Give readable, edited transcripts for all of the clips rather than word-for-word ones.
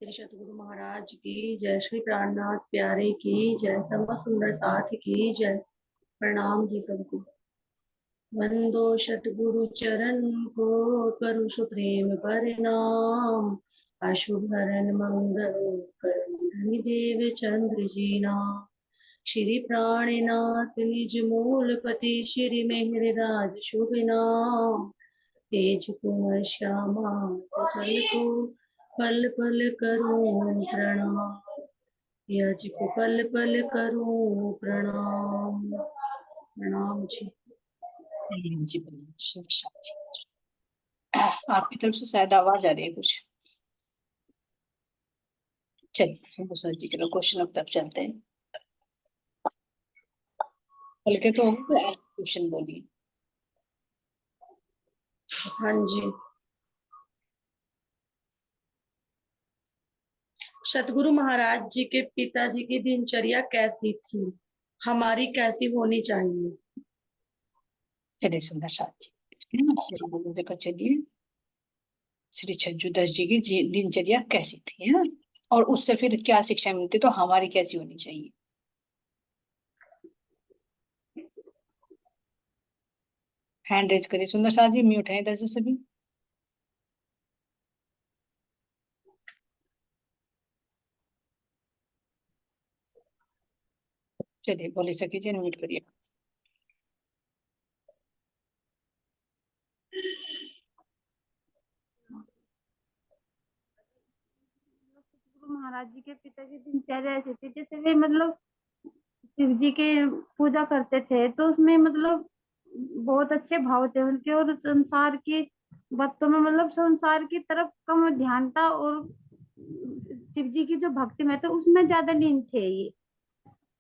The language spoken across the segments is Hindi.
श्री सतगुरु महाराज की जय। श्री प्राणनाथ प्यारे की जय। समा सुंदर साथ की जय। प्रणाम जी सबको। वंदो सतगुरु चरण को, करु सुप्रेम परिणाम। अशुभ हरण मंगल करन धनि देव चंद्र जी नाम। श्री प्राणनाथ निज मूल पति, श्री मेहर राज शुभ नाम। तेज कुंवर श्यामा कल को, पल पल करूं प्रणाम। यज को पल पल करूं प्रणाम। प्रणाम जी। जी बोलिए शिव साची। आपकी तरफ से शायद आवाज आ रही है कुछ। चलिए शंभू सर जी चलो क्वेश्चन अब तक चलते हैं। हल्के तो होंगे तो आप क्वेश्चन बोलिए। हाँ जी। सतगुरु महाराज जी के पिताजी की दिनचर्या कैसी थी, हमारी कैसी होनी चाहिए? चलिए सुंदर साथ जी देखो चलिए श्री छज्जूदास जी की दिनचर्या कैसी थी है ना, और उससे फिर क्या शिक्षा मिलती तो हमारी कैसी होनी चाहिए। हैंड रेज करिए सुंदर साथ जी, म्यूट है इधर से सभी। चलिए बोले सके जी म्यूट करिए। गुरु महाराज जी के पिता की दिनचर्या ऐसी थी जैसे वे मतलब शिव जी के पूजा करते थे, तो उसमें मतलब बहुत अच्छे भाव थे उनके, और संसार की बातों में मतलब संसार की तरफ कम ध्यान था, और शिव जी की जो भक्ति में थे उसमें ज्यादा लीन थे ये।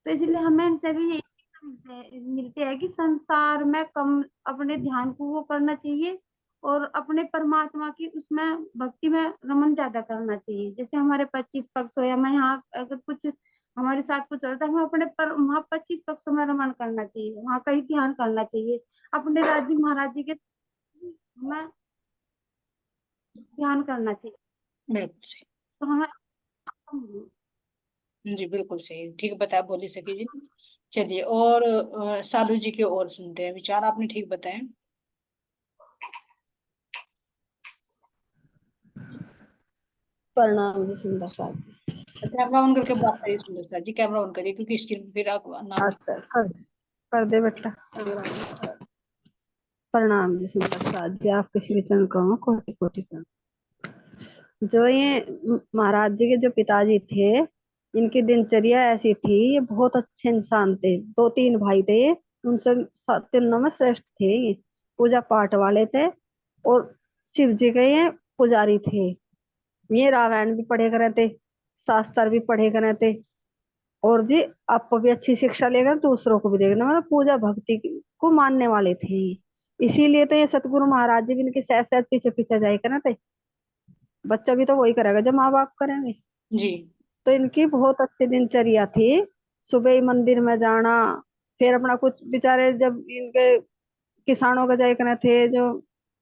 तो इसलिए हमें इनसे भी ये मिलते हैं कि संसार में कम अपने ध्यान को वो करना चाहिए, और अपने परमात्मा की उसमें भक्ति में रमन ज्यादा करना चाहिए। जैसे हमारे 25 पक्ष हो, या मैं यहाँ अगर कुछ हमारे साथ कुछ होता है, हमें अपने पर वहाँ 25 पक्षों में रमन करना चाहिए, वहाँ का ही ध्यान करना चाहिए। अपने राज्य महाराज जी के हमें ध्यान करना चाहिए, बिल्कुल सही। तो हमें जी बिल्कुल सही, ठीक बताया बोली सके जी। चलिए और सालू जी के और सुनते हैं विचार, आपने ठीक बताए। प्रणाम जी सुंदर साथ जी। कैमरा ऑन करके बात करिए सुंदर साथ जी, कैमरा ऑन करिए क्योंकि स्क्रीन पे फिर आपका नाम। अच्छा कर दे बेटा। प्रणाम जी सुंदर साथ जी, आपके श्री चरण कहो कोटि कोटि प्रणाम। जो ये महाराज जी के जो पिताजी थे, इनकी दिनचर्या ऐसी थी, ये बहुत अच्छे इंसान थे। दो तीन भाई थे, उनसे तीनों में श्रेष्ठ थे ये। पूजा पाठ वाले थे और शिव जी के ये पुजारी थे। ये रामायण भी पढ़े करे थे, शास्त्र भी पढ़े करे थे, और जी आपको भी अच्छी शिक्षा लेकर दूसरों को भी देखना, मतलब पूजा भक्ति को मानने वाले थे ये। इसीलिए तो ये सतगुरु महाराज जी भी इनके सहज सहज पीछे पीछे जाए करना थे। बच्चा भी तो वही करेगा जो माँ बाप करेंगे। जी तो इनकी बहुत अच्छी दिनचर्या थी। सुबह ही मंदिर में जाना, फिर अपना कुछ बेचारे जब इनके किसानों का जाए करना थे, जो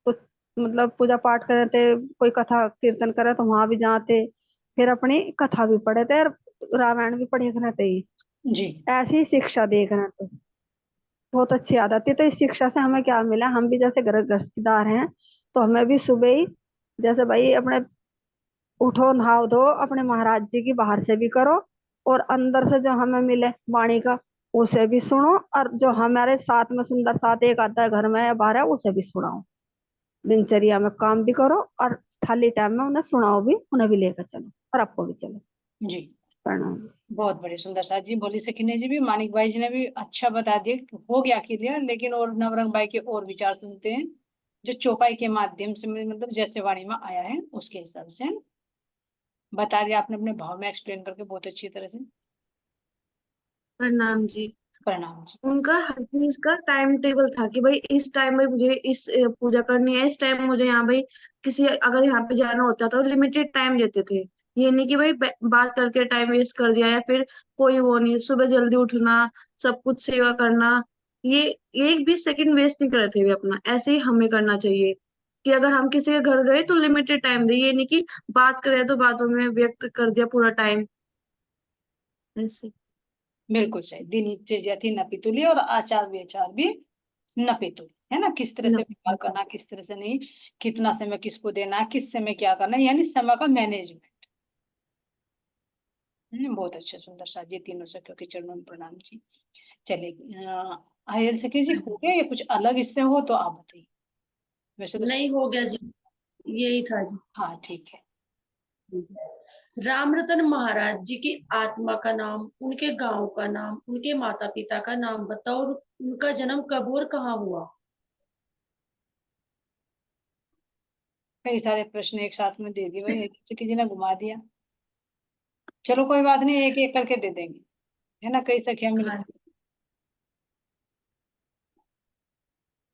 कुछ मतलब पूजा पाठ करे थे, कोई कथा कीर्तन करे तो वहां भी जाते, फिर अपनी कथा भी पढ़े थे और रामायण भी पढ़े करना थे। जी ऐसी शिक्षा देखना तो बहुत अच्छी आदत है। तो इस शिक्षा से हमें क्या मिला, हम भी जैसे गृहस्थीदार हैं तो हमें भी सुबह ही जैसे भाई अपने उठो नहाओ धो, अपने महाराज जी की बाहर से भी करो, और अंदर से जो हमें मिले वाणी का उसे भी सुनो, और जो हमारे साथ में सुंदर साथ एक आता है घर में या बाहर है उसे भी सुनाओ। दिनचर्या में काम भी करो और खाली टाइम में उन्हें सुनाओ भी, उन्हें भी लेकर चलो और आपको भी चलो। जी प्रणाम। बहुत बड़े सुंदर साथ जी, बोली सकीने जी भी, मानिक भाई जी ने भी अच्छा बता दिया, हो गया क्लियर। लेकिन और नवरंग भाई के और विचार सुनते हैं जो चौपाई के माध्यम से मतलब जैसे वाणी में आया है उसके हिसाब से बता दिया आपने, अपने भाव में एक्सप्लेन करके बहुत अच्छी तरह से। प्रणाम जी। प्रणाम जी। उनका हर चीज का टाइम टेबल था कि भाई इस टाइम में मुझे इस पूजा करनी है, इस टाइम मुझे यहाँ भाई किसी अगर यहाँ पे जाना होता तो लिमिटेड टाइम देते थे। ये नहीं कि भाई बात करके टाइम वेस्ट कर दिया, या फिर कोई वो नहीं, सुबह जल्दी उठना, सब कुछ सेवा करना, ये एक भी सेकंड वेस्ट नहीं करते थे वे अपना। ऐसे ही हमें करना चाहिए। कि अगर हम किसी के घर गए तो लिमिटेड टाइम दे, ये नहीं कि बात करें तो बातों में व्यक्त कर दिया पूरा टाइम ऐसे। बिल्कुल सही। दिनचर्या थी न पितुली और आचार विचार भी न पितुली, है ना। किस तरह से व्यवहार करना, किस तरह से नहीं, कितना समय किसको देना है, किस समय क्या करना है, यानी समय का मैनेजमेंट। बहुत अच्छा, सुंदर सा ये तीनों सखियों के चरणों में प्रणाम जी। चलिए आयल सखी जी, हो गया या कुछ अलग इससे हो तो आप बताइए। वैसे तो नहीं, हो गया जी, यही था जी। हाँ ठीक है। रामरतन महाराज जी की आत्मा का नाम, उनके गांव का नाम, उनके माता पिता का नाम बताओ और उनका जन्म कब और कहाँ हुआ। कई सारे प्रश्न एक साथ में दे दिए भाई, एक किसी ने घुमा दिया। चलो कोई बात नहीं, एक एक करके दे देंगे, है ना, कई सखियां मिल। हाँ,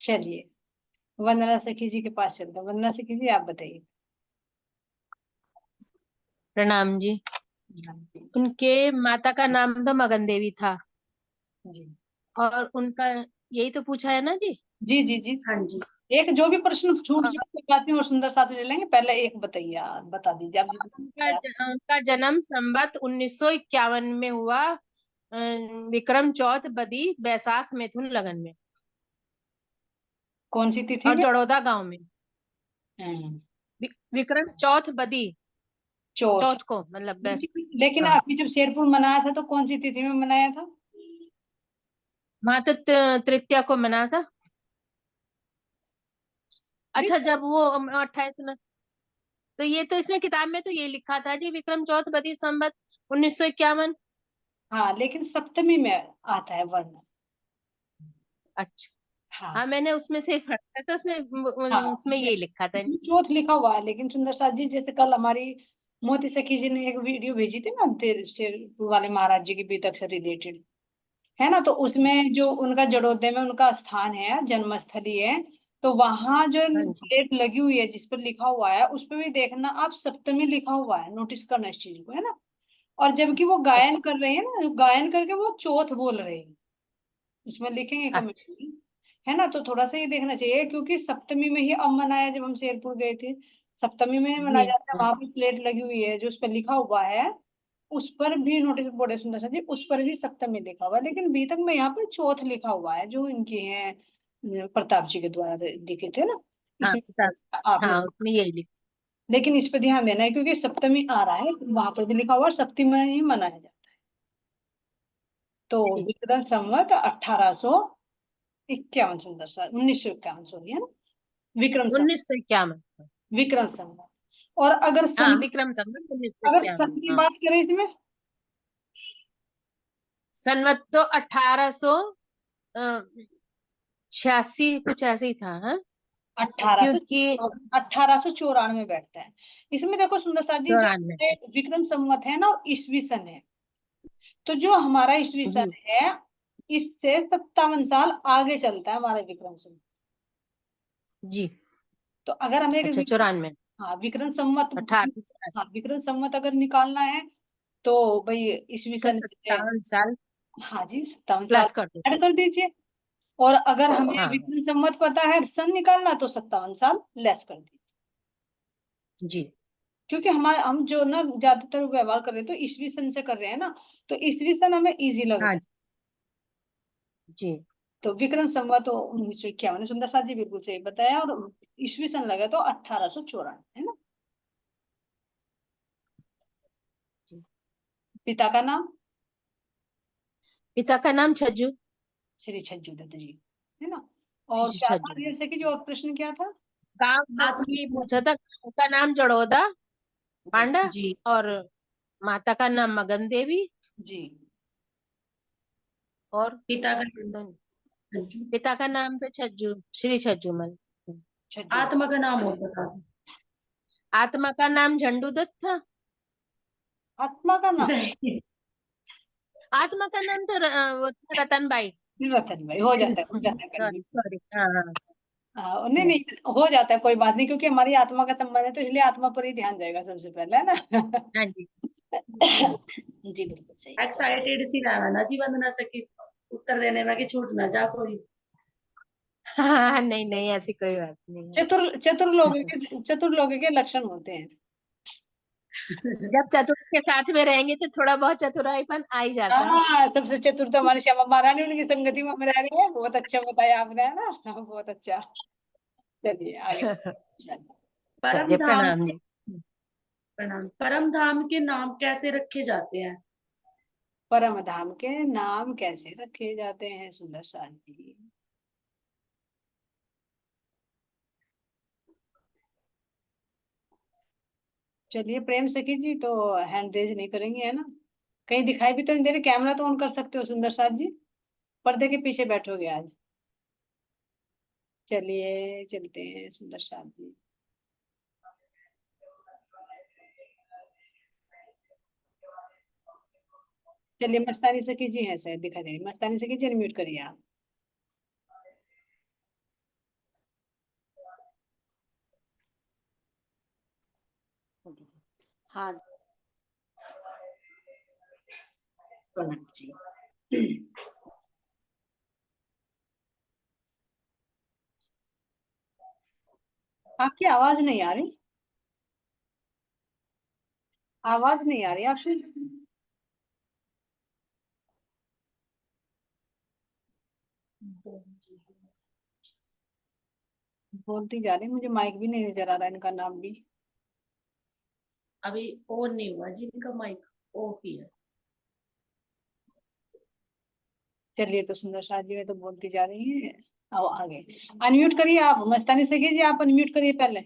चलिए वंदना सखी जी के पास चलते हैं। वंदना सखी जी आप बताइए। प्रणाम जी। हाँ जी। उनके माता का नाम तो मगन देवी था, जी और उनका यही तो पूछा है ना जी। जी जी जी। हाँ जी। एक जो भी प्रश्न छूट और जाए कोई बात नहीं, और सुंदर साथ ले लेंगे। पहले एक बताइए आप, बता दीजिए आप जी। उनका जन्म संवत 1951 में हुआ, विक्रम चौथ बदी बैसाख मिथुन लगन में, कौन सी तिथि और में? जड़ौदा गांव में। हम्म, विक्रम चौथ बदी, चौथ। चौथ को मतलब बैसाख। लेकिन हाँ, अभी जब शेरपुर मनाया था तो कौन सी तिथि में मनाया था? वहां तो तृतीया को मना था। अच्छा, जब वो 28 तो ये तो इसमें किताब में तो ये लिखा था जी, विक्रम चौथ बदी संवत 1951। हाँ लेकिन सप्तमी में आता है वर्ण। अच्छा, हाँ हाँ मैंने उसमें से पढ़ा था, तो हाँ, उसमें यही लिखा था। चौथ लिखा हुआ है। लेकिन सुंदर साथ जी, जैसे कल हमारी मोती सखी जी ने एक वीडियो भेजी थी ना, शेरपुर वाले महाराज जी की बीतक से रिलेटेड, है ना, तो उसमें जो उनका जड़ोदय में उनका स्थान है, जन्मस्थली है, तो वहां जो हाँ जी, प्लेट लगी हुई है जिस पर लिखा हुआ है, उस पर भी देखना आप, सप्तमी लिखा हुआ है, नोटिस करना इस चीज को, है ना। और जबकि वो गायन अच्छा कर रहे हैं ना, गायन करके वो चौथ बोल रहे हैं, उसमें लिखेंगे कमेंट अच्छा। में, है ना। तो थोड़ा सा ये देखना चाहिए, क्योंकि सप्तमी में ही अब मनाया, जब हम शेरपुर गए थे सप्तमी में मनाया जी जाता है, वहां पे प्लेट लगी हुई है जो उस पर लिखा हुआ है, उस पर भी नोटिस बोर्ड है सुंदर सा जी, उस पर भी सप्तमी लिखा हुआ है। लेकिन बीतक में यहाँ पर चौथ लिखा हुआ है, जो इनके हैं प्रताप जी के द्वारा लिखे थे ना, हाँ इसमें आप हाँ, लोग। उसमें यही लिखा। लेकिन इस पर ध्यान देना है, क्योंकि सप्तमी आ रहा है, वहां पर भी लिखा हुआ है, सप्तमी में ही मनाया जाता है। तो ठीक, विक्रम संवत 1851, सुंदर सा 1951, सॉरी, है ना, विक्रम संवत, 1951। विक्रम संवत। और अगर हाँ, सन, विक्रम संवत अगर सन 1951। की हाँ, बात करें इसमें, संवत तो 1886 कुछ ऐसे ही था, हाँ, अठारह सौ क्योंकि 1894 बैठता है इसमें। देखो सुंदर साथ जी, जो 94। ये विक्रम संवत है ना और ईसवी सन है, तो जो हमारा ईसवी सन जी है, इससे 57 साल आगे चलता है हमारा विक्रम संवत। जी। तो अगर हमें अच्छा, 94। हाँ विक्रम संवत, 18 हाँ विक्रम संवत अगर निकालना है तो भाई ईसवी तो सन है, 57 साल हाँ जी 57 साल प्लस कर दो। ऐड कर दीजिए। और अगर हमें हाँ विक्रम संवत पता है, सन निकालना, तो 57 साल लेस कर दीजिए। जी क्योंकि हमारा, हम जो ना ज्यादातर व्यवहार कर रहे हैं तो ईसवी सन से कर रहे हैं ना, तो ईसवी सन हमें इजी लग रहा हाँ है। जी। तो विक्रम संवत तो 1951, सुंदर साथ जी बिल्कुल सही बताया। और ईसवी सन लगा तो 1894, है ना। जी। पिता का नाम? पिता का नाम छज्जू, श्री छज्जू दत्त जी, है ना। और श्री क्या था छज्जू। जैसे कि, जो और प्रश्न क्या था? गांव बस आत्मा ये पूछा था, गांव का नाम जड़ौदा पांडा, जी। और माता का नाम मगन देवी, जी और पिता का दोनों। नाम छज्जू। पिता का नाम तो छज्जू, श्री छज्जूमल। छज्जू। आत्मा का नाम और बता दो। आत्मा का नाम झंडू दत्त था। आत्मा का नाम नहीं, आत्मा का नाम तो वो था रतनबाई। रतन भाई, हो जाता है कभी। सॉरी सॉरी, हाँ हाँ। नहीं नहीं, हो जाता है, कोई बात नहीं, क्योंकि हमारी आत्मा का संबंध है, तो इसलिए आत्मा पर ही ध्यान जाएगा सबसे पहले, है ना। हाँ जी। जी बिल्कुल सही। एक्साइटेड सी रहना ना जी, वंदना सकी उत्तर देने में कि छूट ना जा कोई। हाँ नहीं नहीं, ऐसी कोई बात नहीं है। चतुर लोगों के लक्षण होते हैं। जब चतुर के साथ में रहेंगे तो थोड़ा बहुत चतुराईपन आ ही जाता है। हाँ, सबसे चतुर तो हमारी श्यामा महारानी, उनकी संगति में हम रह रहे हैं। बहुत अच्छा बताया आपने, है ना। हाँ, बहुत अच्छा। चलिए आगे। परम चलिए, धाम प्रणाम जी। प्रणाम। परम धाम के नाम कैसे रखे जाते हैं? परम धाम के नाम कैसे रखे जाते हैं, सुंदर साथ जी? चलिए, प्रेम सखी जी तो हैंड रेज नहीं करेंगे, है ना। कहीं दिखाई भी तो नहीं दे रही, कैमरा तो ऑन कर सकते हो सुंदर साथ जी। पर्दे के पीछे बैठोगे आज। चलिए चलते हैं सुंदर साथ जी। चलिए, मस्तानी सखी जी हैं शायद, दिखा दे रही। मस्तानी सखी जी अनम्यूट करिए आप। हाँ प्रणाम जी। आपकी आवाज नहीं आ रही, आवाज नहीं आ रही आपकी। बोलती जा रही, मुझे माइक भी नहीं नजर आ रहा इनका नाम भी। अभी ऑन नहीं हुआ जी, इनका माइक ऑफ ही है। चलिए, तो सुंदर साथ जी में तो बोलती जा रही है। आओ आगे, अनम्यूट करिए आप। मस्तानी सखी जी आप अनम्यूट करिए पहले।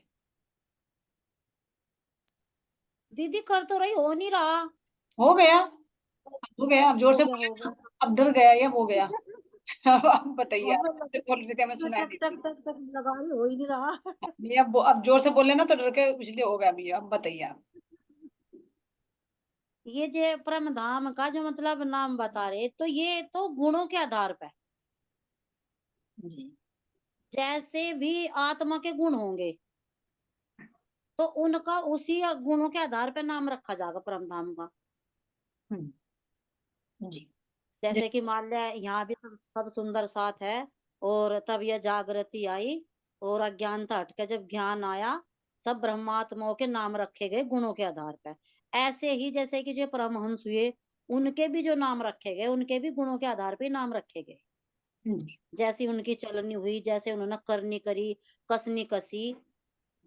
दीदी, कर तो रही, हो नहीं रहा। हो गया, हो गया। अब जोर हो से गया, बोले हो ना। गया। अब डर गया ये, हो गया। अब आप बताइए, अब आप मैं जोर से बोल रहे थे, हमें मैं सुनाई टक नहीं टक दी। टक टक लगा रही, हो ही नहीं रहा। नहीं, अब जोर से बोले ना तो डर के इसलिए हो गया भैया। अब बताइए आप। ये जो परम धाम का जो मतलब नाम बता रहे, तो ये तो गुणों के आधार पे, जी। जैसे भी आत्मा के गुण होंगे तो उनका उसी गुणों के आधार पे नाम रखा जाएगा परम धाम का। जी। जैसे कि मान लिया यहाँ भी सब सुंदर साथ है, और तब यह जागृति आई और अज्ञानता हट के जब ज्ञान आया, सब ब्रह्मात्माओं के नाम रखे गए गुणों के आधार पर। ऐसे ही जैसे कि जो परमहंस हुए, उनके भी जो नाम रखे गए, उनके भी गुणों के आधार पे नाम रखे गए। जैसी उनकी चलनी हुई, जैसे उन्होंने करनी करी, कसनी कसी,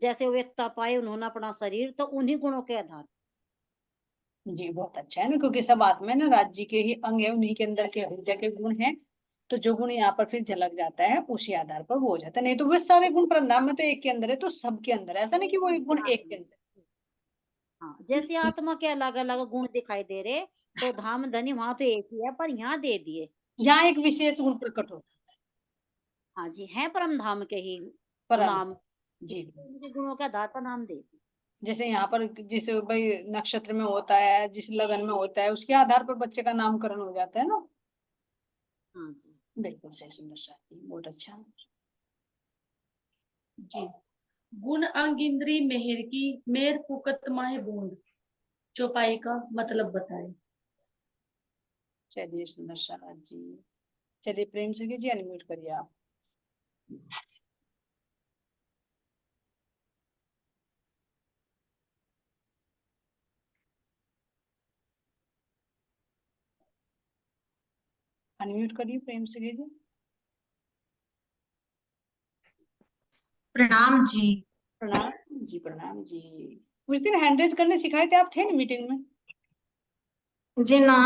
जैसे वेकता पाए उन्होंने अपना शरीर, तो उन्हीं गुणों के आधार। जी, बहुत अच्छा है ना, क्योंकि सब आत्मा है ना, राज्य के ही अंग है, उन्हीं के अंदर के हृदय के गुण हैं। तो जो गुण यहाँ पर फिर झलक जाता है, उसी आधार पर वो हो जाता है। नहीं तो वे सारे गुण परंधाम में तो एक के अंदर है, तो सबके अंदर है। ऐसा नहीं कि वो एक गुण हाँ एक के जी, अंदर हाँ, जैसे आत्मा के अलग अलग गुण दिखाई दे रहे, तो धाम धनी वहां तो एक ही है, पर यहाँ दे दिए। है। यहाँ एक विशेष गुण प्रकट होता हाँ जी, है परम धाम के ही है परम। नाम, जी। इसलिए उनके गुणों के आधार पर नाम दे दिए। जैसे यहाँ पर जिस भाई नक्षत्र में होता है, जिस लगन में होता है, उसके आधार पर बच्चे का नामकरण हो जाता है ना। हाँ जी। बिल्कुल सही, सुंदर साथी, बहुत अच्छा। जी। गुण अंग इंद्री मेहर की, मेर फुकत माहे बूंद। चौपाई का मतलब बताएं। चलिए सुंदर साथ जी। चलिए, प्रेम से जी अनम्यूट करिए आप। अनम्यूट करिए प्रेम से जी। प्रणाम जी। प्रणाम जी, प्रणाम जी। उस दिन हैंड रेज करने सिखाए थे, आप थे ना मीटिंग में। जी ना,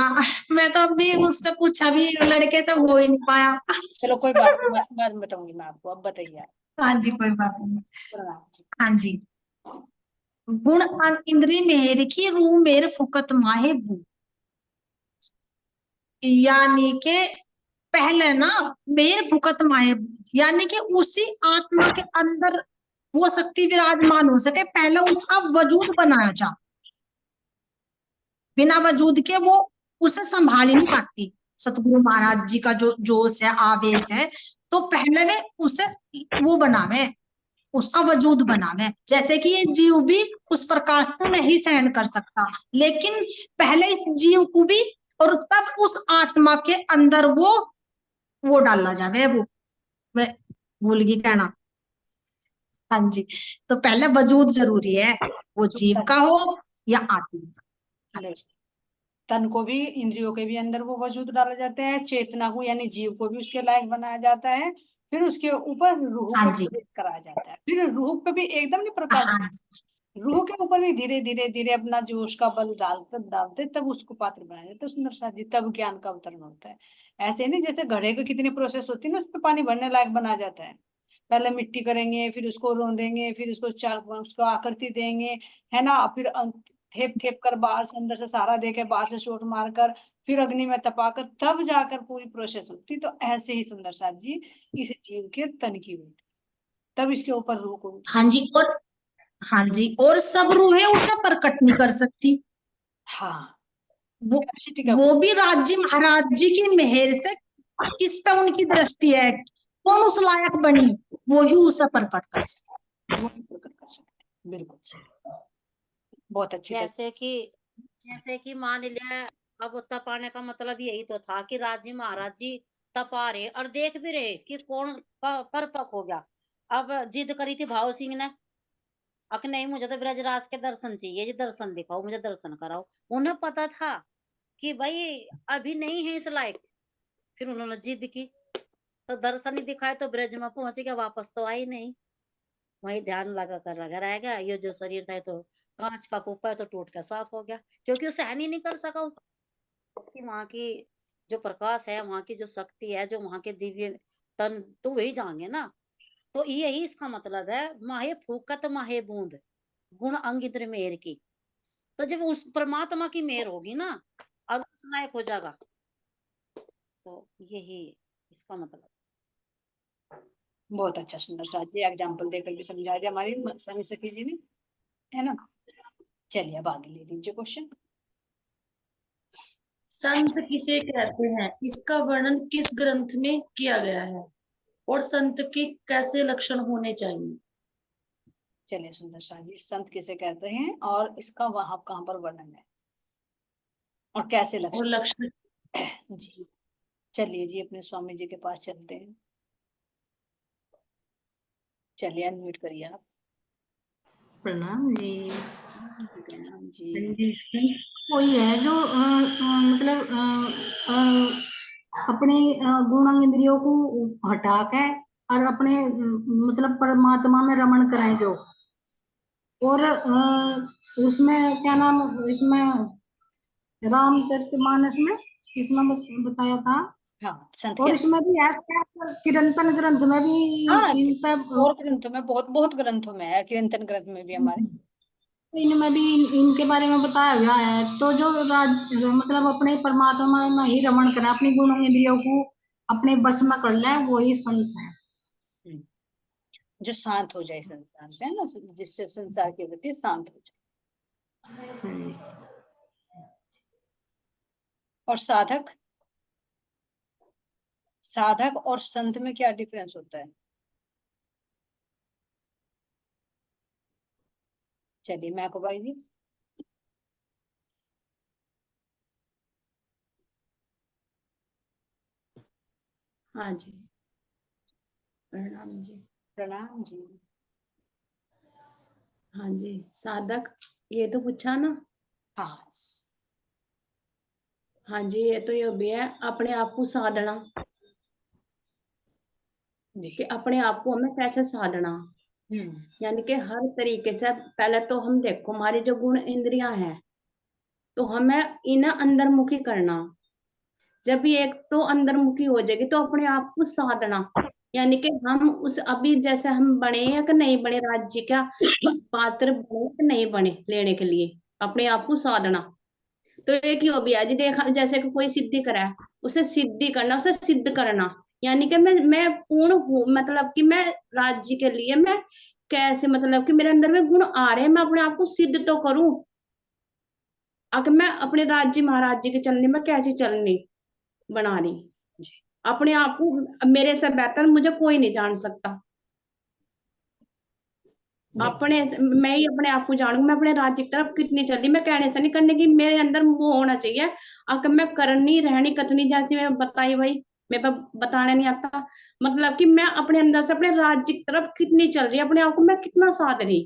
मैं तो अभी उससे कुछ अभी लड़के से हो ही नहीं पाया। चलो कोई बात नहीं, बाद में बताऊंगी मैं आपको। अब बताइए आप। हाँ जी, कोई बात नहीं। प्रणाम जी। हाँ जी। गुण अन इंद्री मेर की, रू मेर फुकत माहे बू। यानी के पहले ना, मेर फुकत माहे बू, यानी कि उसी आत्मा के अंदर वो शक्ति विराजमान हो सके, पहले उसका वजूद बनाया जा। बिना वजूद के वो उसे संभाल ही नहीं पाती। सतगुरु महाराज जी का जो जोश है, आवेश है, तो पहले वे उसे वो बनावे, उसका वजूद बनावे। जैसे कि ये जीव भी उस प्रकाश को नहीं सहन कर सकता, लेकिन पहले इस जीव को भी, और तब उस आत्मा के अंदर वो डाला जावे, वो भूल गई कहना। हाँ जी, तो पहले वजूद जरूरी है, वो जीव का हो या आत्मा का। हाँ नहीं, जी, तन को भी, इंद्रियों के भी अंदर वो वजूद डाले जाते हैं, चेतना को यानी जीव को भी उसके लायक बनाया जाता है, फिर उसके ऊपर रूह हाँ को जी, प्रवेश कराया जाता है, फिर रूह पे भी एकदम नहीं प्रकाश, हाँ जी, रूह के ऊपर भी धीरे धीरे धीरे अपना जो उसका बल डालते डालते तब उसको पात्र बनाया जाता है सुंदर सा जी, तब ज्ञान का अवतरण होता है। ऐसे नहीं जैसे घड़े की कितनी प्रोसेस होती है ना, उस पर पानी भरने लायक बनाया जाता है, पहले मिट्टी करेंगे, फिर उसको रौंदेंगे, फिर उसको आकृति देंगे, है ना, फिर थेप थेप कर बाहर से अंदर से सहारा देकर, बाहर से चोट मारकर, फिर अग्नि में तपाकर, तब जाकर पूरी प्रोसेस होती। तो ऐसे ही सुंदर साथ जी इस जीव के तन की होती, तब इसके ऊपर रूह को, हाँ जी, और हाँ जी, और सब रूहें उसे प्रकट नहीं कर सकती। हाँ, वो कैपेसिटी का वो भी राज्य महाराज जी की मेहर से, किस पे उनकी दृष्टि है, कौन उस लायक बनी, वो ही उसे प्रकट कर सकता। वो भी प्रकट कर सकते हैं, बिल्कुल सही, बहुत अच्छी तरह। जैसे कि मान लिया, अब तपाने का मतलब यही तो था कि राजी महाराज जी तपा रहे और देख भी रहे कि कौन परपक हो गया। अब जिद करी थी भाव सिंह ने, अक नहीं मुझे तो ब्रजराज के दर्शन चाहिए जी, दर्शन दिखाओ, मुझे दर्शन कराओ। उन्हें पता था कि भाई अभी नहीं है इस लायक, फिर उन्होंने जिद की, तो दर्शन ही दिखाए तो ब्रज में पहुंच गया, वापस तो आई नहीं, वही ध्यान लगा कर लगा रहेगा। ये जो शरीर था ये तो कांच का पुप्पा है, तो टूट के साफ हो गया, क्योंकि वो सहन ही नहीं कर सका उसकी वहां की जो प्रकाश है, वहां की जो शक्ति है, जो वहां के दिव्य तन, तो वही जाएंगे ना। तो यही इसका मतलब है, माहे फूकत माहे बूंद, गुण अंग इधर मेहर की। तो जब उस परमात्मा की मेहर होगी ना, और उस लायक हो जाएगा, तो यही इसका मतलब। बहुत अच्छा सुंदर साथ जी एग्जाम्पल देकर भी समझा दिया हमारी सनी सखी जी ने, है ना। चलिए अब आगे ले लीजिए क्वेश्चन। संत किसे कहते हैं, इसका वर्णन किस ग्रंथ में किया गया है, और संत के कैसे लक्षण होने चाहिए। चलिए सुंदर साथ जी, संत किसे कहते हैं और इसका वहां कहाँ पर वर्णन है और कैसे और लक्षण। लक्षण, जी चलिए जी, अपने स्वामी जी के पास चलते हैं। चलिए अनम्यूट करिए आप। प्रणाम जी। प्रणाम जी। कोई है जो मतलब अपने गुण इंद्रियों को हटा के और अपने मतलब परमात्मा में रमण करें जो, और उसमें क्या नाम, इसमें रामचरितमानस में इसमें बताया था, हाँ संत और क्या, इसमें भी है कीर्तन ग्रंथ में भी हाँ इन पे, और ग्रंथों में, बहुत बहुत ग्रंथों में है, कीर्तन ग्रंथ में भी हमारे। इनमें भी इनके बारे में बताया गया है। तो जो मतलब अपने परमात्मा में ही रमण करें, अपनी गुण इंद्रियों को अपने बस में कर ले, वो ही संत है। हम्म, जो शांत हो जाए संसार से, है ना, जिससे संसार के प्रति शांत हो जाए। और साधक, साधक और संत में क्या डिफरेंस होता है। चलिए मैं को भाई जी। हाँ जी, प्रणाम जी। प्रणाम जी। हाँ जी, साधक, ये तो पूछा ना। हाँ हाँ जी, ये तो ये भी है अपने आप को साधना, जी। कि अपने आप को हमें कैसे साधना, यानी कि हर तरीके से। पहले तो हम देखो हमारी जो गुण इंद्रियां हैं, तो हमें इन्हें अंतर्मुखी करना। जब ये एक तो अंतर्मुखी हो जाएगी तो अपने आप को साधना, यानी कि हम उस अभी जैसे हम बने या कि नहीं बने, राज्य का पात्र बने कि नहीं बने लेने के लिए, अपने आप को साधना। तो एक ही हो भी है जी, देखा जैसे कि कोई सिद्धि करा है, उसे सिद्धि करना, उसे सिद्ध करना, यानी कि मैं पूर्ण हूँ, मतलब कि मैं राज्य के लिए मैं कैसे, मतलब कि मेरे अंदर में गुण आ रहे हैं, मैं अपने आप को सिद्ध तो करूं। अगर मैं अपने राज्य महाराज जी के चलने में कैसी चलनी बना रही, जी। अपने आप को मेरे से बेहतर मुझे कोई नहीं जान सकता। अपने मैं ही अपने आप को जानू, मैं अपने राज्य की तरफ कितनी चल रही, मैं कहने से नहीं करने की, मेरे अंदर वो होना चाहिए। अगर मैं करनी रहनी कतनी, जैसी मैं बताई भाई, मेरे को बताने नहीं आता, मतलब कि मैं अपने अंदर से अपने राज्य की तरफ कितनी चल रही है, अपने आप को मैं कितना साध रही।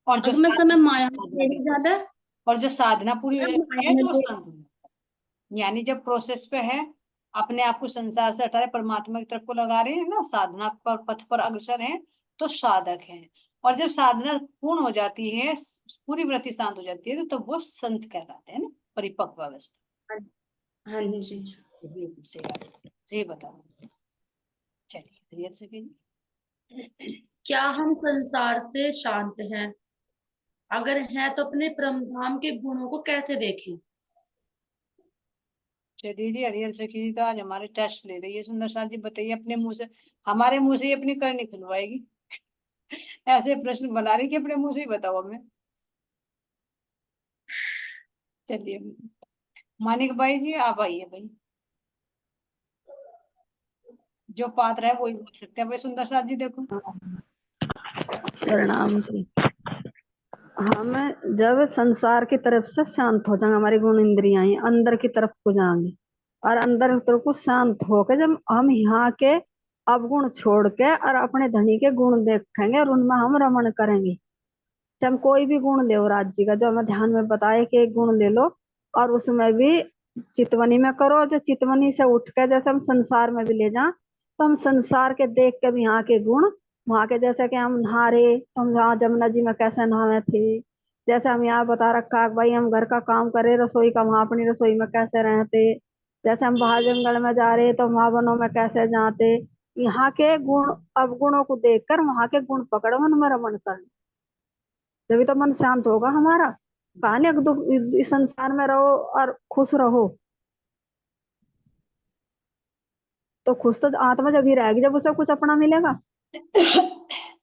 और जो अगर मैं समय माया में साधना थोड़ी ज्यादा, और जो साधना पूरी हो मैं जाती माया है में तो वो थोड़ी- शांत हो जाता है। यानी जब प्रोसेस पे है, अपने आप को संसार से हटा रहे, परमात्मा की तरफ को लगा रहे हैं ना, साधना पर पथ पर अग्रसर हैं, तो साधक हैं। और जब साधना पूर्ण हो जाती है, पूरी वृत्ति शांत हो जाती है, तो वो संत कहलाते हैं ना, परिपक्व अवस्था। हाँ जी। बिल्कुल सही बात है। सही बताओ। चलिए धीरे से कीजिए। क्या हम संसार से शांत हैं? अगर हैं तो अपने परमधाम के गुणों को कैसे देखें? चलिए जी, हरिहर सखी जी तो आज हमारे टेस्ट ले रही है। सुंदर साथ जी बताइए, अपने मुंह से, हमारे मुंह से ही अपनी करनी खुलवाएगी। ऐसे प्रश्न बना रही कि अपने मुंह से ही बताओ हमें। चलिए मानिक भाई जी, आप आइए भाई। जो पात्र है वही बोल सकते हैं भाई। सुंदर साथ जी देखो। प्रणाम जी। हम जब संसार की तरफ से शांत हो जाएंगे, हमारी गुण इंद्रियां अंदर की तरफ को जाएंगे, और अंदर की तरफ को शांत होकर जब हम यहाँ के अवगुण छोड़ के और अपने धनी के गुण देखेंगे और उनमें हम रमण करेंगे। चाहे हम कोई भी गुण ले, राज्य का जो हमें ध्यान में बताए कि एक गुण ले लो और उसमें भी चितवनी में करो, और जो चितवनी से उठ के जैसे हम संसार में भी ले जाए, तो हम संसार के देख के भी यहाँ के गुण, वहां के जैसे कि हम नहा रहे तो हम जहाँ जमुना जी में कैसे नहाए थे, जैसे हम यहाँ बता रखा है कि भाई हम घर का काम करे रसोई का, वहां अपनी रसोई में कैसे रहते, जैसे हम बाहर जंगल में जा रहे तो वहां वनों में कैसे जाते, यहाँ के गुण अवगुणों को देखकर वहां के गुण पकड़ उनमें रमण कर, तभी तो मन शांत होगा हमारा। कहानी दुख इस संसार में रहो और खुश रहो, तो खुश तो आत्मा जब ही रहेगी जब उसे कुछ अपना मिलेगा।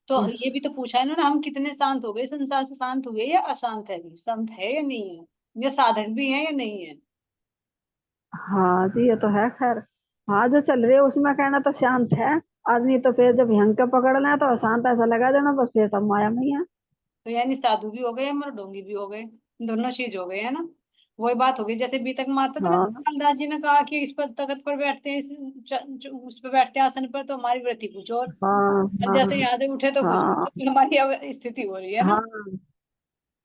तो ये भी तो पूछा है ना, हम कितने शांत हो गए, संसार से शांत हुए या अशांत है, भी शांत है या नहीं है, या साधक भी है या नहीं है। हाँ जी, ये तो है खैर। हाँ, जो चल रही है उसमें कहना तो शांत है, आदमी तो फिर जब भयंकर पकड़ना है तो अशांत ऐसा लगा देना, बस फिर तो माया में ही है। तो यानी साधु भी हो गए, मर ढोंगी भी हो गए, दोनों चीज हो गए है ना। वही बात हो गई जैसे बीतक माता था ना, हाँ कालिदास जी ने कहा कि इस पर तख्त पर बैठते हैं, उस पर बैठते हैं आसन पर, तो हमारी वृत्ति कुछ और हाँ जैसे हाँ यहाँ से उठे तो कुछ, हाँ तो हमारी स्थिति हो रही है ना। हाँ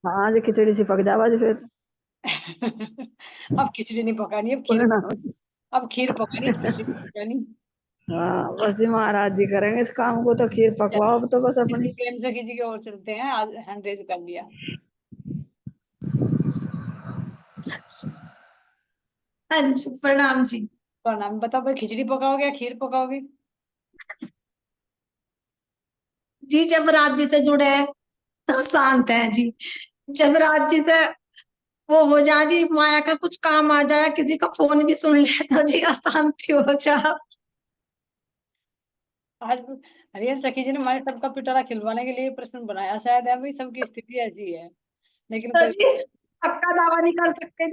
हाँ, जो खिचड़ी सी पक जावा जो फिर अब खिचड़ी नहीं पकानी, अब खीर, परिणाम। अब खीर पकानी, खिचड़ी नहीं पकानी। हाँ, बस जी महाराज जी करेंगे इस काम को, तो खीर पकवाओ अब तो बस अपनी। चलिए प्रेम से किसी की ओर चलते हैं, आज हैंड रेज कर लिया। हाँ जी, प्रणाम जी। प्रणाम। बताओ भाई, खिचड़ी पकाओगे या खीर पकाओगे। जी जब राज्य से जुड़े हैं तो शांत है जी, जब राज्य से वो हो जाए जी, माया का कुछ काम आ जाए, किसी का फोन भी सुन ले तो जी अशांति हो जाए। आज हरिहर सखी जी ने हमारे सबका पिटारा खिलवाने के लिए प्रश्न बनाया, शायद है भाई सबकी स्थिति ऐसी है, लेकिन तो कोई। जी पक्का दावा नहीं कर सकते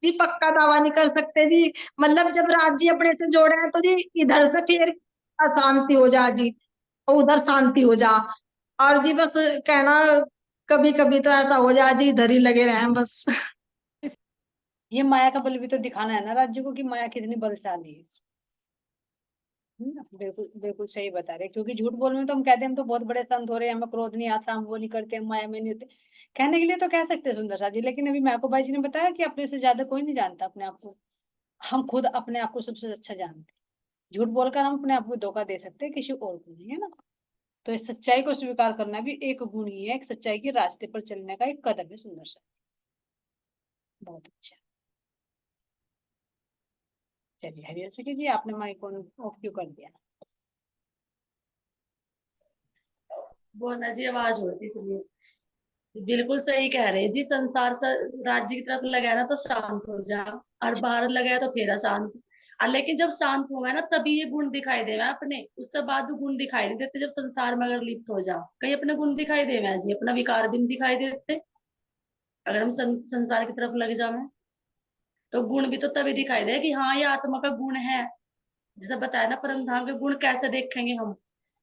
जी पक्का दावा नहीं कर सकते जी। मतलब जब राज्य अपने से जोड़े हैं तो जी इधर से फिर अशांति हो जा जी, और उधर शांति हो जा, और जी बस कहना कभी कभी तो ऐसा हो जा जी इधर ही लगे रहे बस। ये माया का बल भी तो दिखाना है ना राज्य को, कि माया कितनी बलशाली है। बिल्कुल बिल्कुल सही बता रहे, क्योंकि झूठ बोलने में तो हम कहते हैं हम तो बहुत बड़े संत हो रहे हैं, हमें क्रोध नहीं आता, हम वो नहीं करते, हम माया में नहीं होते, कहने के लिए तो कह सकते हैं सुंदर सा जी, लेकिन अभी मैको भाई जी ने बताया कि अपने से ज्यादा कोई नहीं जानता अपने आप को, हम खुद अपने आप को सबसे अच्छा जानते हैं। झूठ बोलकर हम अपने आप को धोखा दे सकते हैं, किसी और को नहीं, है ना। तो इस सच्चाई को स्वीकार करना भी एक गुण ही है, एक सच्चाई के रास्ते पर चलने का एक कदम है सुंदर सा। बहुत अच्छा। चलिए हरिहर सखी जी, आपने माइक ऑन ऑफ क्यों कर दिया। वो ना जी आवाज हो रही थी इसलिए। बिल्कुल सही कह रहे हैं जी, संसार से राज्य की तरफ लगाया ना तो शांत हो जा, और बाहर लगाया तो फिर अशांत। और लेकिन जब शांत हुआ है ना तभी ये गुण दिखाई देवे अपने, उसके बाद गुण दिखाई नहीं देते। जब संसार में अगर लिप्त हो जाओ कहीं अपने गुण दिखाई देवे जी, अपना विकार भी नहीं दिखाई देते। अगर हम संसार की तरफ लग जावे तो गुण भी तो तभी दिखाई दे कि हाँ ये आत्मा का गुण है। जैसे बताया ना, परम धाम के गुण कैसे देखेंगे हम,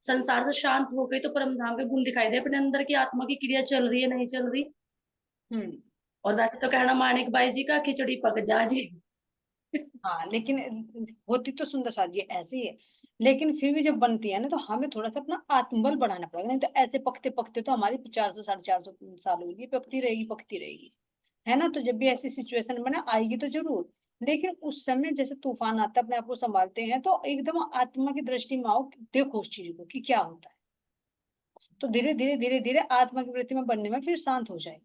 संसार से शांत हो गई तो परम धाम के गुण दिखाई दे अपने अंदर की, आत्मा की क्रिया चल रही है नहीं चल रही। और वैसे तो कहना मानिक बाई जी का खिचड़ी पक जा जी। हाँ, लेकिन होती तो सुंदर साजी ऐसे ही है, लेकिन फिर भी जब बनती है ना तो हमें थोड़ा सा अपना आत्मबल बढ़ाना पड़ेगा, नहीं तो ऐसे पकते पकते तो हमारी 400 450 साल होगी, पकती रहेगी, है ना। तो जब भी ऐसी सिचुएशन बना आएगी तो जरूर, लेकिन उस समय जैसे तूफान आता है अपने आप को संभालते हैं, तो एकदम आत्मा की दृष्टि में आओ, देखो उस चीज को कि क्या होता है, तो धीरे धीरे धीरे धीरे आत्मा की वृत्ति में बनने में फिर शांत हो जाए,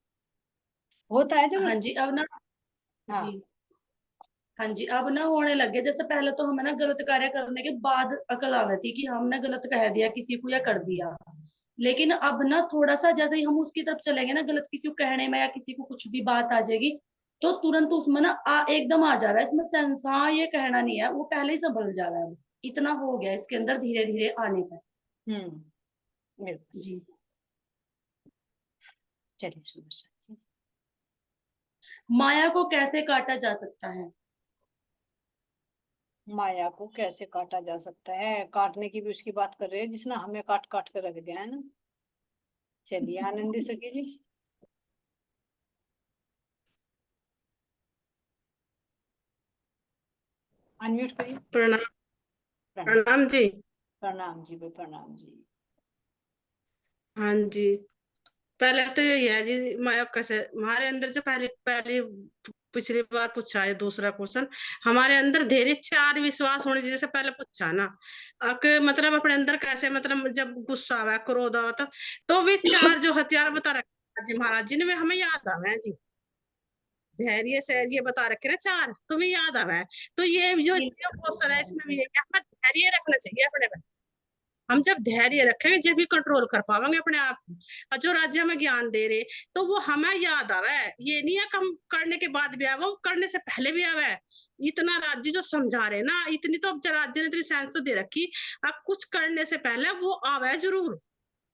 होता है जरूर। हाँ जी, अब ना, हाँ जी हाँ जी, अब ना होने लगे, जैसे पहले तो हमें ना गलत कार्य करने के बाद अकल आ रही थी कि हमने गलत कह दिया किसी को या कर दिया, लेकिन अब ना थोड़ा सा जैसे ही हम उसकी तरफ चलेंगे ना, गलत किसी को कहने में या किसी को कुछ भी बात आ जाएगी, तो तुरंत उसमें ना एकदम आ जा रहा है इसमें सेंस, हाँ ये कहना नहीं है, वो पहले ही संभल जा रहा है, अब इतना हो गया इसके अंदर धीरे धीरे आने पर। बिल्कुल। जी, चलिए सुनो। माया को कैसे काटा जा सकता है? माया को कैसे काटा जा सकता है, काटने की भी उसकी बात कर रहे हैं जिसने हमें काट काट कर रख दिया है ना। चलिए आनंदी सखी जी। अनम्यूट करिए। प्रणाम। प्रणाम। प्रणाम जी। प्रणाम जी, प्रणाम जी। हाँ जी, पहले तो ये है जी, माया कैसे हमारे अंदर जो पहले पहले पिछली बार पूछा है दूसरा क्वेश्चन, हमारे अंदर धैर्य 4 विश्वास होने चाहिए, जैसे पहले पूछा ना कि मतलब अपने अंदर कैसे, मतलब जब गुस्सा आवा क्रोध आवा तो वे 4 जो हथियार बता रखे जी महाराज जी ने, वे हमें याद आवे हैं जी। धैर्य से ये बता रखे ना 4, तुम्हें याद आवा है। तो ये जो इसमें क्वेश्चन है इसमें भी यही हमें धैर्य रखना चाहिए अपने में। हम जब धैर्य रखेंगे जब भी कंट्रोल कर पाएंगे अपने आप को। और जो राज्य हमें ज्ञान दे रहे तो वो हमें याद आवे, ये नहीं है कि हम करने के बाद भी आवे, वो करने से पहले भी आवे। इतना राज्य जो समझा रहे ना, इतनी तो अब राज्य ने इतनी साइंस तो दे रखी, अब कुछ करने से पहले वो आवे जरूर।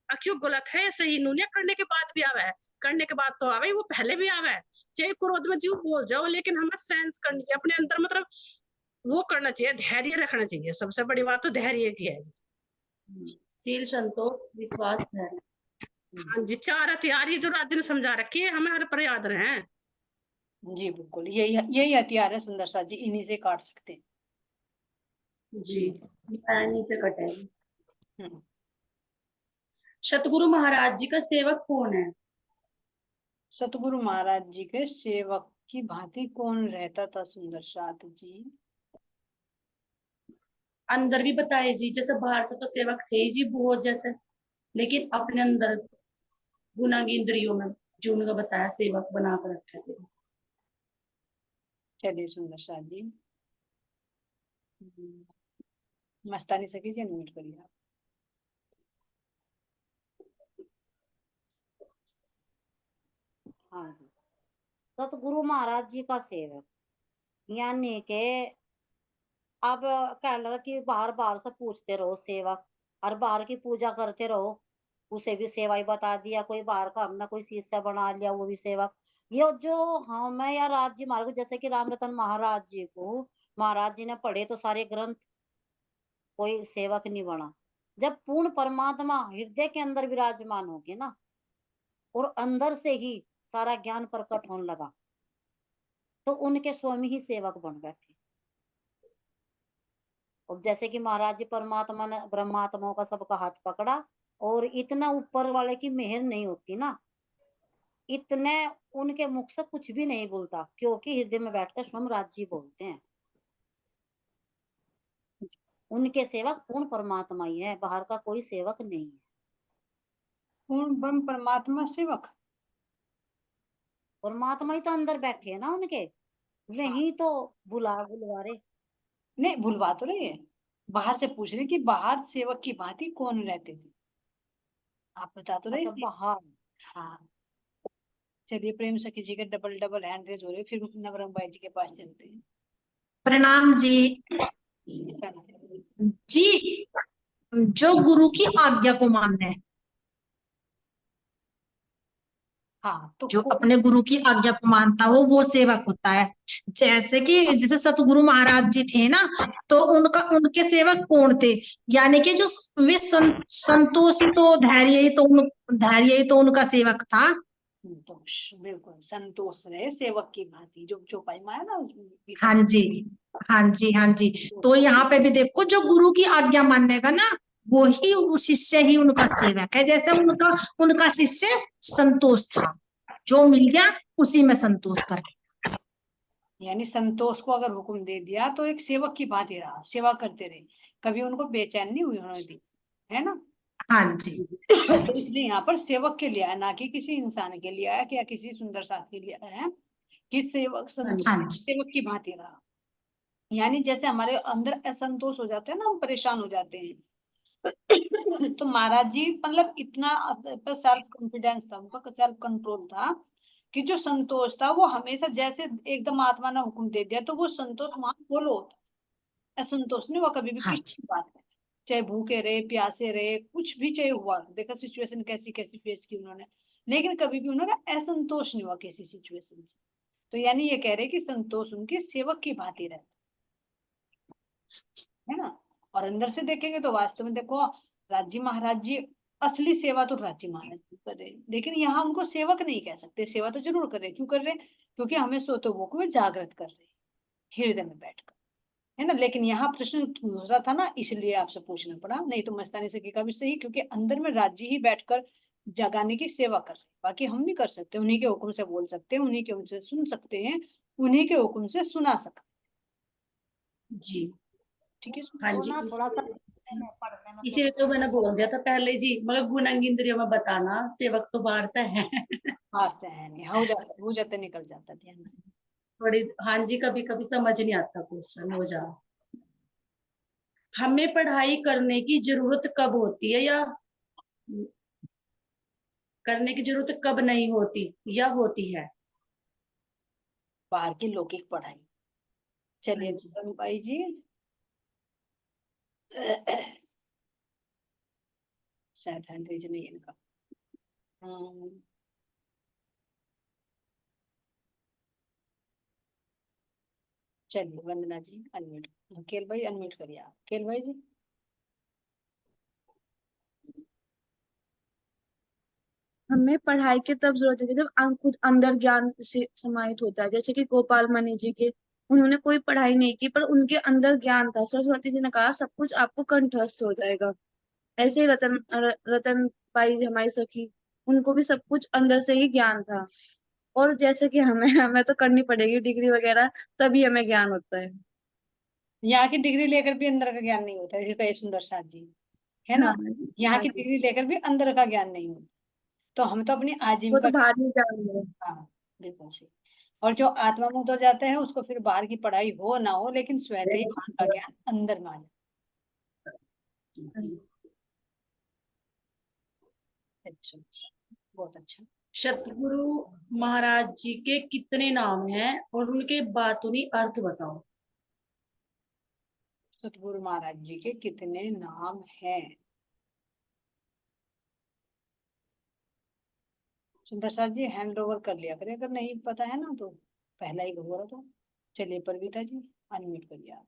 क्यों गलत है सही नहीं, करने के बाद भी आवे, करने के बाद तो आवे, वो पहले भी आवे। चाहे क्रोध में जीव बोल जाओ, लेकिन हमें सेंस करनी चाहिए अपने अंदर, मतलब वो करना चाहिए, धैर्य रखना चाहिए। सबसे बड़ी बात तो धैर्य की है जी। शील, संतोष, विश्वास, धैर्य। हाँ जी, 4 हथियार ये जो राज्य ने समझा रखी है, हमें हर पर याद रहे हैं जी बिल्कुल, यही हथियार है सुंदर सा जी, इन्हीं से काट सकते हैं जी, इन्हीं से कटेंगे। हम्म। सतगुरु महाराज जी का सेवक कौन है? सतगुरु महाराज जी के सेवक की भांति कौन रहता था सुंदर साथ जी? अंदर भी बताए जी, जैसे बाहर से तो सेवक थे ही जी बहुत जैसे, लेकिन अपने अंदर गुनागी इंद्रियों में जो उनका बताया सेवक बना कर रखे थे। चलिए सुंदर साथ जी। मस्तानी सखी जी अनम्यूट करिए आप। हाँ जी, सतगुरु महाराज जी का सेवक यानी के अब कहने लगा कि बार बार से पूछते रहो सेवक, हर बार की पूजा करते रहो, उसे भी सेवा ही बता दिया। कोई बाहर का हमने कोई शिष्य बना लिया, वो भी सेवक। ये जो हमें या राज जी महाराज, जैसे कि रामरतन महाराज जी को महाराज जी ने पढ़े तो सारे ग्रंथ, कोई सेवक नहीं बना। जब पूर्ण परमात्मा हृदय के अंदर विराजमान होगी ना, और अंदर से ही सारा ज्ञान प्रकट होने लगा, तो उनके स्वामी ही सेवक बन बैठे। और जैसे कि महाराज जी परमात्मा ने ब्रह्मात्माओं का सबका हाथ पकड़ा, और इतना ऊपर वाले की मेहर नहीं होती ना, इतने उनके मुख से कुछ भी नहीं बोलता, क्योंकि हृदय में बैठकर स्वयं राज जी बोलते हैं। उनके सेवक पूर्ण परमात्मा ही है, बाहर का कोई सेवक नहीं है। पूर्ण ब्रह्म परमात्मा सेवक, परमात्मा ही तो अंदर बैठे है ना उनके, वही तो बुलवा रहे। नहीं भूलवा तो रही है, बाहर से पूछ रही कि बाहर सेवक की भांति कौन रहते थे, आप बता तो रही अच्छा थी। बाहर। हाँ चलिए, प्रेम सखी जी के डबल डबल हैंड रेज हो रहे, फिर नवरंग भाई जी के पास चलते हैं। प्रणाम जी। जी, जो गुरु की आज्ञा को मानना है, हाँ तो जो अपने गुरु की आज्ञा को मानता हो वो सेवक होता है। जैसे सतगुरु महाराज जी थे ना, तो उनके सेवक कौन थे? यानी कि जो वे संतोष ही तो, धैर्य ही तो उनका सेवक था। संतोष, बिल्कुल संतोष रहे सेवक की भांति, जो चौपाई में है ना गीता हाँ जी, हाँ जी, हाँ जी। तो यहाँ पे भी देखो, जो गुरु की आज्ञा मानेगा ना, वो ही शिष्य ही उनका सेवक है। जैसे उनका उनका शिष्य संतोष था, जो मिल गया उसी में संतोष कर। यानी संतोष को अगर हुक्म दे दिया तो एक सेवक की भांति रहा, सेवा करते रहे, कभी उनको बेचैन नहीं हुई होने दी, है ना। हाँ जी, हाँ तो जी, इसलिए यहाँ पर सेवक के लिए आया, ना कि किसी इंसान के लिए आया या किसी सुंदर साथ के लिए आया है, कि सेवक संतोष हाँ जी, सेवक की भांति रहा। यानी जैसे हमारे अंदर असंतोष हो जाते हैं ना, हम परेशान हो जाते हैं तो महाराज जी मतलब इतना सेल्फ कॉन्फिडेंस था उनका, सेल्फ कंट्रोल था, कि जो संतोष था वो हमेशा जैसे एकदम आत्मा ने हुक्म दे दिया तो वो संतोष वहां फॉलो होता, असंतोष नहीं हुआ कभी भी हाँ किसी जी, भी बात में, चाहे भूखे रहे प्यासे रहे कुछ भी चाहे हुआ, देखा सिचुएशन कैसी कैसी फेस की उन्होंने, लेकिन कभी भी उन्होंने असंतोष नहीं हुआ किसी सिचुएशन से। तो यानी ये कह रहे कि संतोष उनके सेवक की भांति रहता है ना। और अंदर से देखेंगे तो वास्तव में देखो, राज्य महाराज जी असली सेवा तो राज्य महाराज जी कर रहे हैं, लेकिन यहाँ उनको सेवक नहीं कह सकते, सेवा तो जरूर कर रहे, क्यों कर रहे, क्योंकि हमें सोतों को वे जागृत कर रहे हृदय में बैठकर, है ना। लेकिन यहाँ प्रश्न दूसरा था ना, इसलिए आपसे पूछना पड़ा, नहीं तो मस्तानी सखी का भी सही, क्योंकि अंदर में राज्य ही बैठकर जगाने की सेवा कर रहे, बाकी हम नहीं कर सकते, उन्हीं के हुक्म से बोल सकते हैं, उन्हीं के हुक्म से सुन सकते हैं, उन्हीं के हुक्म से सुना सकते जी। हैं। ठीक है, हाँ वो जी, ना थोड़ा सा पढ़ने में इसीलिए तो मैंने बोल दिया था पहले जी, मगर गुणांग इंद्रियों में बताना, सेवक तो बाहर से है हाँ से है नहीं, हो जाते निकल जाता ध्यान से। थोड़ी। हाँ जी, कभी कभी समझ नहीं आता, क्वेश्चन हो जा। हमें पढ़ाई करने की जरूरत कब होती है, या करने की जरूरत कब नहीं होती या होती है? बाहर की लौकिक पढ़ाई। चलिए हाँ जी। भाई जी शायद हैंड रेज नहीं है इनका। चलिए वंदना जी अनम्यूट, केल भाई अनम्यूट करिए आप, केल भाई जी। हमें पढ़ाई की तब जरूरत है जब खुद अंदर ज्ञान से समाहित होता है। जैसे कि गोपाल मणि जी के, उन्होंने कोई पढ़ाई नहीं की पर उनके अंदर ज्ञान था। सरस्वती जी ने कहा सब कुछ आपको कंठस्थ हो जाएगा। ऐसे ही रतन बाई हमारी सखी, उनको भी सब कुछ अंदर से ही ज्ञान था। और जैसे कि हमें हमें तो करनी पड़ेगी डिग्री वगैरह, तभी हमें ज्ञान होता है। यहाँ की डिग्री लेकर भी अंदर का ज्ञान नहीं होता, जैसे कहे सुंदर साथ जी, है ना। हाँ यहाँ हाँ की जी, डिग्री लेकर भी अंदर का ज्ञान नहीं होता, तो हम तो अपनी वो तो आजीविका। बाहर ही ज्ञान है। हाँ बिल्कुल सही। और जो आत्मा मुक्त हो जाते हैं उसको फिर बाहर की पढ़ाई हो ना हो, लेकिन स्वतः ही वहां का ज्ञान अंदर में आ जाता हाँ जी। है। अच्छा, बहुत अच्छा। सतगुरु महाराज जी के कितने नाम हैं और उनके बातूनी अर्थ बताओ? सतगुरु महाराज जी के कितने नाम हैं? सुंदर साथ जी हैंड ओवर कर लिया करें, अगर नहीं पता है ना तो, पहला ही हो रहा था। चलिए परविता जी अनम्यूट करिए आप।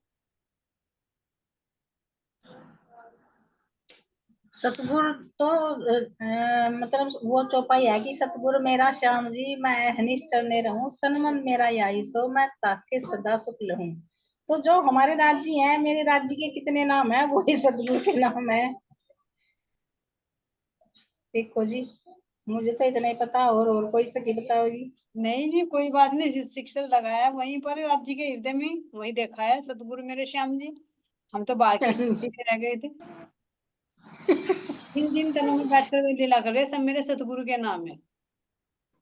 सतगुरु तो मतलब वो चौपाई है कि सतगुरु मेरा श्याम जी, मैं निश्चर ने रहूं, सन्मन मेरा याई सो, मैं साथे सदा सुख लहूं। तो जो हमारे राज्य हैं, मेरे राज्य के कितने नाम है, वही सतगुरु के नाम है। देखो जी, मुझे तो इतना ही पता, और कोई सकी बताओगी? नहीं जी कोई बात नहीं, शिक्षक लगाया वहीं पर आप जी के हृदय में, वही देखा है सतगुरु मेरे श्याम जी। हम तो बाकी स्थिति में रह गए थे। जिन जिन तनों में बैठकर वे लीला कर रहे सब मेरे सतगुरु के नाम है।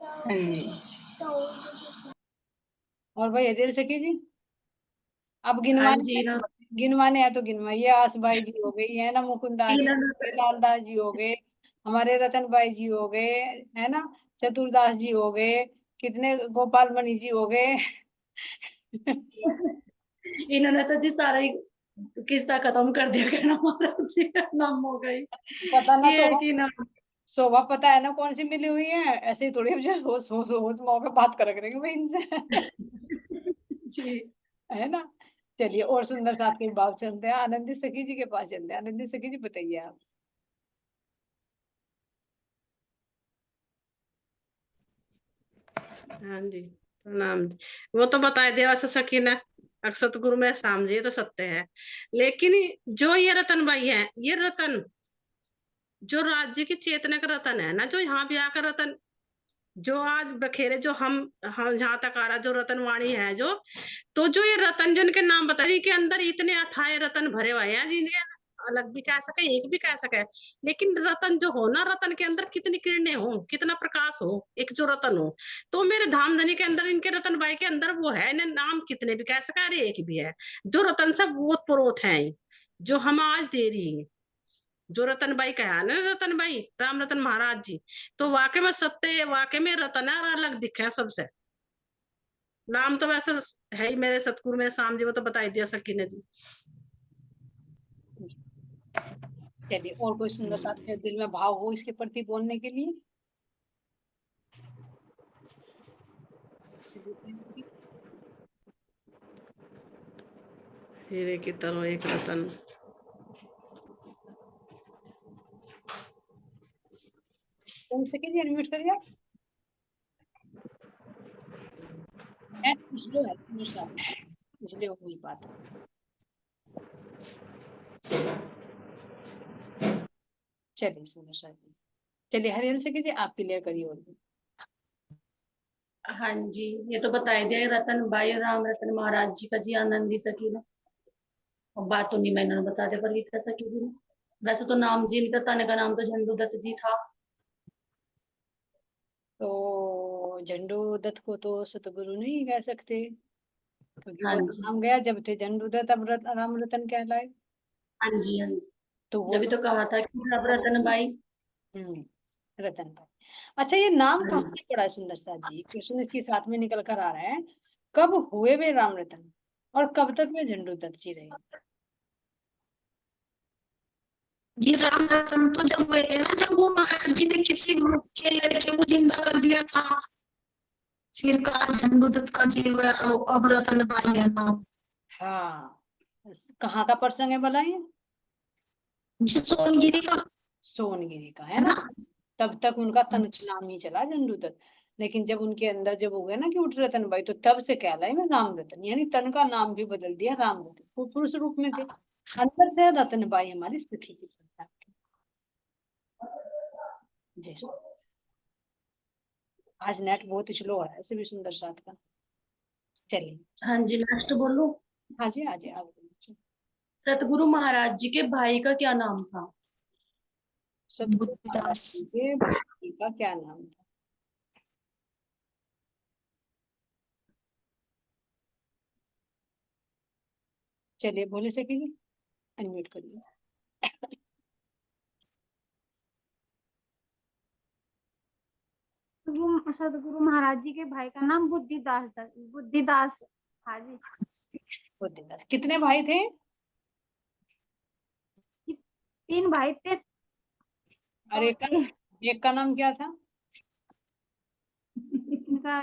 हाँ जी। और भाई हजेल सखी जी, अब हाँ गिनवाने जी हैं, ना, गिनवाने हैं तो गिनवाइए। आस भाई जी हो गई है ना, मुकुंद दास जी हो गए, लाल दास जी हो गए, हमारे रतन भाई जी हो गए, है ना, चतुरदास जी हो गए, कितने गोपाल मणि जी हो गए इन्होंने तो जी सारा ही किस्सा खत्म कर दिया, कहना महाराज जी का नाम हो गई। पता ना ये है शोभा, कि ना, शोभा पता है ना कौन सी मिली हुई है, ऐसे ही थोड़ी मुझे होश होश होश मौके बात कर करेंगे भाई इनसे जी। है ना। चलिए और सुंदर साथ के भाव चलते हैं, आनंदी सखी जी के पास चलते हैं। आनंदी सखी जी बताइए आप। हाँ जी, प्रणाम जी। वो तो बता दिया वैसे सकीना, सतगुरु में समझिए तो सत्य है। लेकिन जो ये रतन भाई है, ये रतन जो राज्य की चेतना का रतन है ना, जो यहाँ भी आकर रतन जो आज बखेरे, जो हम जहाँ तक आ रहा, जो रतनवाणी है जो, तो जो ये रतन जो इनके नाम बता रही के अंदर इतने अथाह रतन भरे हुए हैं जिन्हें अलग भी कह सके, एक भी कह सके। लेकिन रतन जो हो ना, रतन के अंदर कितनी किरणें हो, कितना प्रकाश हो, एक जो रतन हो, तो मेरे धामधनी के अंदर, इनके रतन बाई के अंदर वो है, इन्हें नाम कितने भी कह सके, अरे एक भी है जो रतन सब ओत प्रोत है, जो हम आज दे रही है, जो रतन बाई कहा ना, रतन बाई राम रतन महाराज जी, तो वाकई में सत्य है, वाकई में रतन है और अलग दिखा है सबसे। नाम तो वैसे है ही मेरे सतगुरु में शाम जी, वो तो बता ही दिया सकीना जी। चलिए, और कोई सुंदर सा आपके दिल में भाव हो इसके प्रति बोलने के लिए? हीरे की तरह एक रतन। कौन से कीजिए, अनम्यूट करिए। स्लो है इसलिए हो नहीं पाता। चलिए सुंदर सा जी, चलिए हरियल से कीजिए, आप क्लियर करिए। और भी हाँ जी, ये तो बताई दिया रतन बाई राम रतन महाराज जी का जी आनंदी सकीना। अब बात तो नहीं मैंने बता दिया पर गीता सखी जी ने। वैसे तो नाम जी इनका ताने का नाम तो झंडू दत्त जी था। तो झंडू दत्त को तो सतगुरु नहीं कह सकते, क्योंकि हाँ वो जी, नाम गया जब थे झंडू दत्त, अब राम रतन कहलाए। हाँ जी, हाँ जी, तो वो जब तो कहा था कि रब रतन बाई। रतन भाई। अच्छा, ये नाम हाँ कहाँ जी, से पड़ा सुंदर सा जी? कृष्ण इसके साथ में निकल कर आ रहा है। कब हुए वे राम रतन और कब तक वे झंडू दत्त जी रहे? जी राम रतन तो जब हुए थे ना, जब वो महाराज जी ने किसी ग्रुप के लड़के को जिंदा कर दिया था, फिर कहा झंडू दत्त का जी हुआ, अब रतन भाई है नाम। हाँ, कहाँ का प्रसंग है भला ये? जी सोनगिरी का सोनगिरी का है है ना। ना। तब तक उनका तन का नाम ही चला झंडू दत्त, लेकिन जब उनके अंदर जब हो गया ना कि उठ रतन भाई, तो तब से कहलाई में राम रतन, यानी तन का नाम भी बदल दिया राम रतन। वो पुरुष रूप में थे, अंदर से रतन बाई हमारी सखी की संतान थी। जैसे आज नेट बहुत स्लो हो रहा है, ऐसे भी सुंदर साथ का। चलिए, हाँ जी, लास्ट बोलो। हाँ जी, आगे आगे। सतगुरु महाराज जी के भाई का क्या नाम था? सतगुरु महाराज बुद्धदास। जी के भाई का क्या नाम था? चलिए, बोले सके जी, अनम्यूट करिए। सदगुरु महाराज जी के भाई का नाम बुद्धिदास था जी। बुद्धिदास। कितने भाई थे? 3 भाई थे। और एक का नाम क्या था? इनका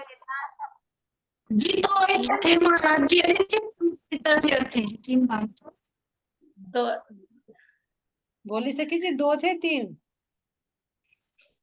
जी तो एक थे महाराज जी, और इनके पिताजी और थे 3 भाई। तो बोली सके जी, 2 थे 3?